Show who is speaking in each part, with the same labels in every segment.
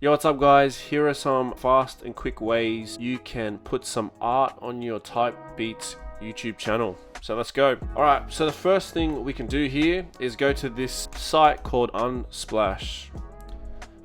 Speaker 1: Yo, what's up guys? Here are some fast and quick ways you can put some art on your Type Beats YouTube channel. So let's go. Alright, so the first thing we can do here is go to this site called Unsplash.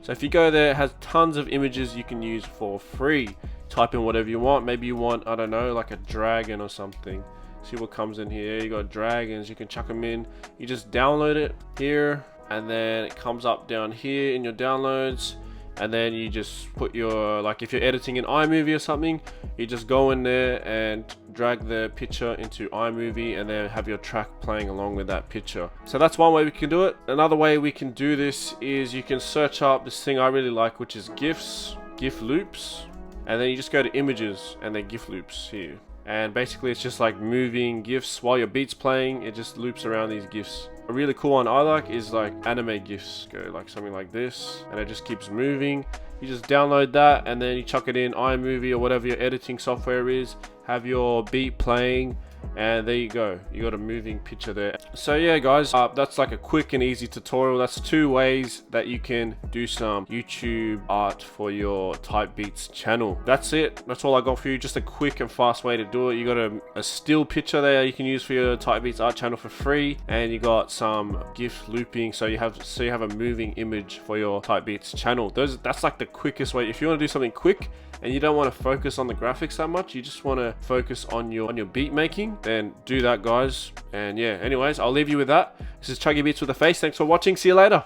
Speaker 1: So if you go there, it has tons of images you can use for free. Type in whatever you want. Maybe you want, I don't know, like a dragon or something. See what comes in here. You got dragons, you can chuck them in. You just download it here, and then it comes up down here in your downloads. And then you just put your, like if you're editing in iMovie or something, you just go in there and drag the picture into iMovie and then have your track playing along with that picture. So that's one way we can do it. Another way we can do this is you can search up this thing I really like, which is GIFs, GIF loops. And then you just go to images and then GIF loops here. And basically it's just like moving GIFs while your beat's playing. It just loops around these GIFs. A really cool one I like is like anime GIFs. Go like something like this and it just keeps moving. You just download that and then you chuck it in iMovie or whatever your editing software is. Have your beat playing and there you go. You got a moving picture there. So yeah guys, that's like a quick and easy tutorial. That's 2 ways that you can do some YouTube art for your Type Beats channel. That's it. That's all I got for you. Just a quick and fast way to do it. You got a still picture there you can use for your Type Beats art channel for free, and you got some GIF looping, so you have a moving image for your Type Beats channel. That's like the quickest way. If you want to do something quick and you don't want to focus on the graphics that much, you just want to focus on your beat making, then do that guys. And yeah, anyways, I'll leave you with that. This is Chuggy Beats with a Face. Thanks for watching. See you later.